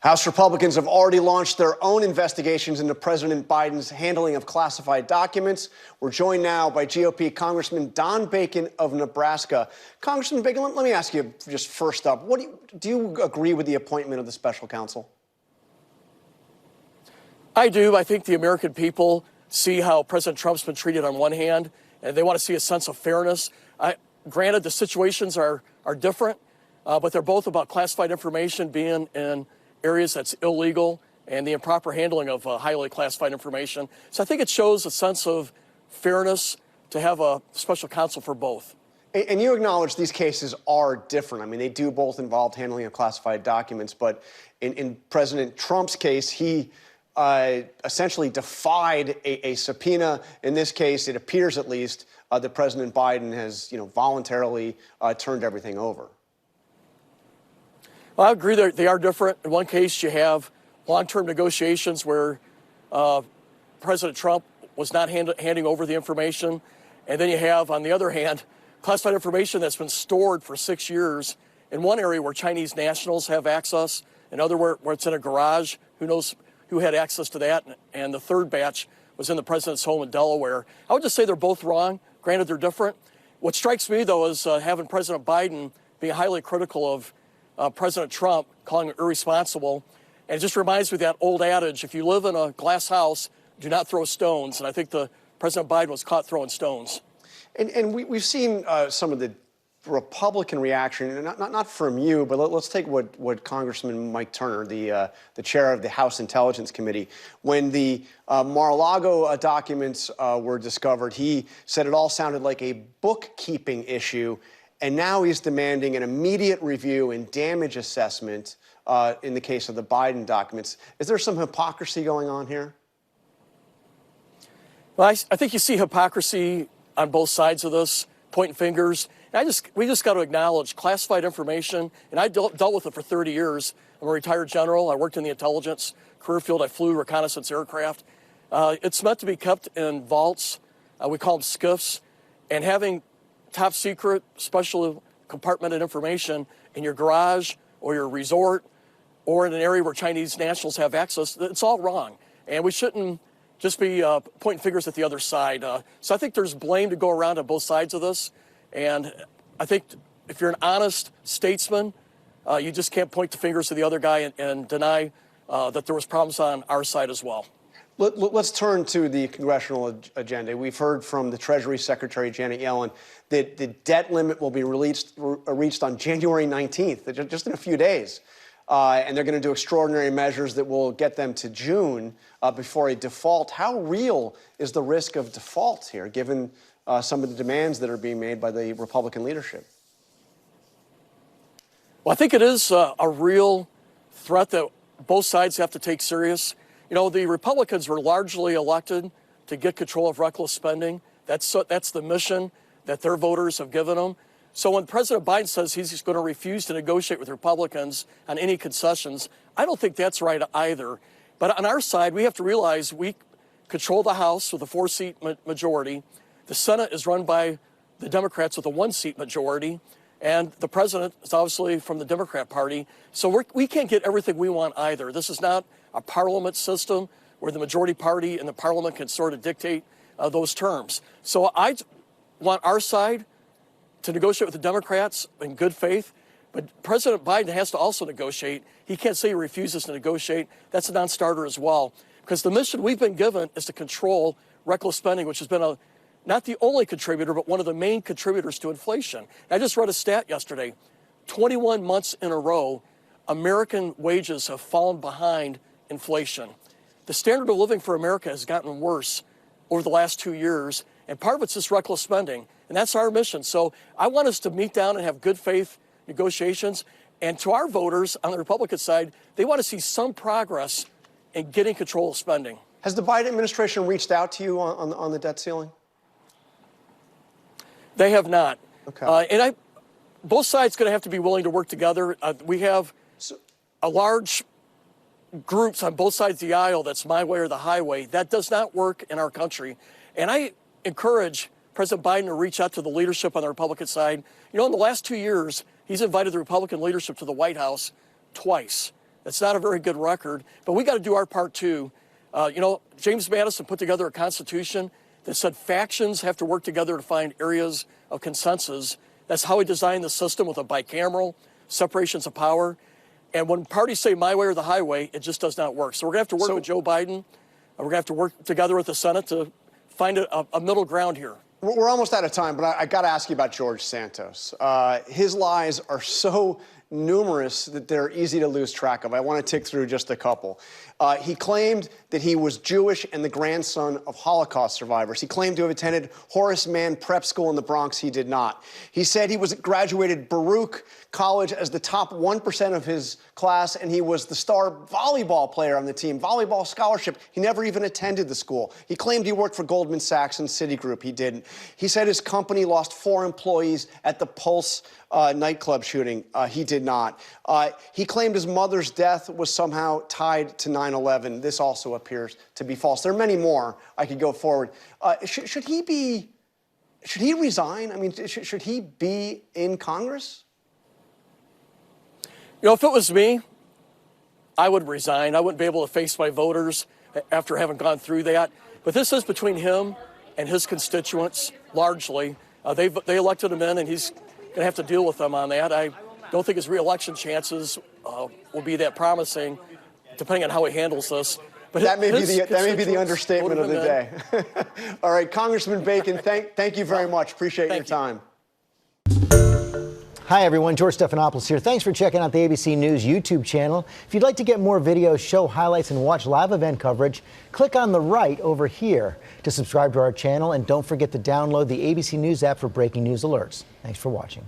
House Republicans have already launched their own investigations into President Biden's handling of classified documents. We're joined now by GOP Congressman Don Bacon of Nebraska. Congressman Bacon, let me ask you just first up, do you agree with the appointment of the special counsel? I do. I think the American people see how President Trump's been treated on one hand, and they want to see a sense of fairness. Granted, the situations are different, but they're both about classified information being in areas that's illegal and the improper handling of highly classified information. So I think it shows a sense of fairness to have a special counsel for both. And you acknowledge these cases are different. I mean, they do both involve handling of classified documents, but in President Trump's case, he essentially defied a subpoena. In this case, it appears at least that President Biden has, voluntarily turned everything over. Well, I agree they are different. In one case, you have long-term negotiations where President Trump was not handing over the information. And then you have, on the other hand, classified information that's been stored for 6 years in one area where Chinese nationals have access, another where it's in a garage. Who knows who had access to that? And the third batch was in the president's home in Delaware. I would just say they're both wrong. Granted, they're different. What strikes me, though, is having President Biden being highly critical of President Trump, calling him irresponsible. And it just reminds me of that old adage, if you live in a glass house, do not throw stones. And I think President Biden was caught throwing stones. And we've seen some of the Republican reaction, not from you, but let's take what Congressman Mike Turner, the chair of the House Intelligence Committee, when the Mar-a-Lago documents were discovered, he said it all sounded like a bookkeeping issue. And now he's demanding an immediate review and damage assessment in the case of the Biden documents. Is there some hypocrisy going on here? Well, I think you see hypocrisy on both sides of this, pointing fingers. And we just got to acknowledge classified information, and I dealt with it for 30 years. I'm a retired general. I worked in the intelligence career field. I flew reconnaissance aircraft. It's meant to be kept in vaults. We call them SCIFs. And having top secret, special compartmented information in your garage or your resort or in an area where Chinese nationals have access, it's all wrong. And we shouldn't just be pointing fingers at the other side. So I think there's blame to go around on both sides of this. And I think if you're an honest statesman, you just can't point the fingers to the other guy and deny that there was problems on our side as well. Let's turn to the congressional agenda. We've heard from the Treasury Secretary, Janet Yellen, that the debt limit will be reached on January 19th, just in a few days. And they're going to do extraordinary measures that will get them to June before a default. How real is the risk of default here, given some of the demands that are being made by the Republican leadership? Well, I think it is a real threat that both sides have to take serious. The Republicans were largely elected to get control of reckless spending. That's the mission that their voters have given them. So when President Biden says he's going to refuse to negotiate with Republicans on any concessions, I don't think that's right either. But on our side, we have to realize we control the House with a 4-seat majority. The Senate is run by the Democrats with a 1-seat majority. And the president is obviously from the Democrat Party. So we can't get everything we want either. This is not a parliament system where the majority party in the parliament can sort of dictate those terms. So I want our side to negotiate with the Democrats in good faith, but President Biden has to also negotiate. He can't say he refuses to negotiate. That's a non-starter as well, because the mission we've been given is to control reckless spending, which has been not the only contributor, but one of the main contributors to inflation. I just read a stat yesterday. 21 months in a row, American wages have fallen behind inflation. The standard of living for America has gotten worse over the last 2 years, and part of it's just reckless spending, and that's our mission. So I want us to meet down and have good faith negotiations, and to our voters on the Republican side, they want to see some progress in getting control of spending. Has the Biden administration reached out to you on the debt ceiling? They have not. Okay. And both sides going to have to be willing to work together. We have a large groups on both sides of the aisle that's my way or the highway. That does not work in our country. And I encourage President Biden to reach out to the leadership on the Republican side. In the last 2 years, he's invited the Republican leadership to the White House twice. It's not a very good record, but we got to do our part too. James Madison put together a constitution that said factions have to work together to find areas of consensus. That's how he designed the system with a bicameral, separations of power. And when parties say my way or the highway, it just does not work. So we're going to have to work with Joe Biden. We're going to have to work together with the Senate to find a middle ground here. We're almost out of time, but I got to ask you about George Santos. His lies are so numerous that they're easy to lose track of. I want to tick through just a couple. He claimed that he was Jewish and the grandson of Holocaust survivors. He claimed to have attended Horace Mann Prep School in the Bronx. He did not. He said he graduated Baruch College as the top 1% of his class, and he was the star volleyball player on the team, volleyball scholarship. He never even attended the school. He claimed he worked for Goldman Sachs and Citigroup. He didn't. He said his company lost 4 employees at the Pulse nightclub shooting. He did not. He claimed his mother's death was somehow tied to 9/11. This also appears to be false. There are many more. I could go forward. Should he resign? I mean, should he be in Congress? If it was me, I would resign. I wouldn't be able to face my voters after having gone through that. But this is between him and his constituents, largely. They elected him in, and he's going to have to deal with them on that. I don't think his re-election chances will be that promising, depending on how he handles this. But that may be the understatement of the day. All right, Congressman Bacon, thank you very much. Appreciate your time. Hi, everyone. George Stephanopoulos here. Thanks for checking out the ABC News YouTube channel. If you'd like to get more videos, show highlights, and watch live event coverage, click on the right over here to subscribe to our channel. And don't forget to download the ABC News app for breaking news alerts. Thanks for watching.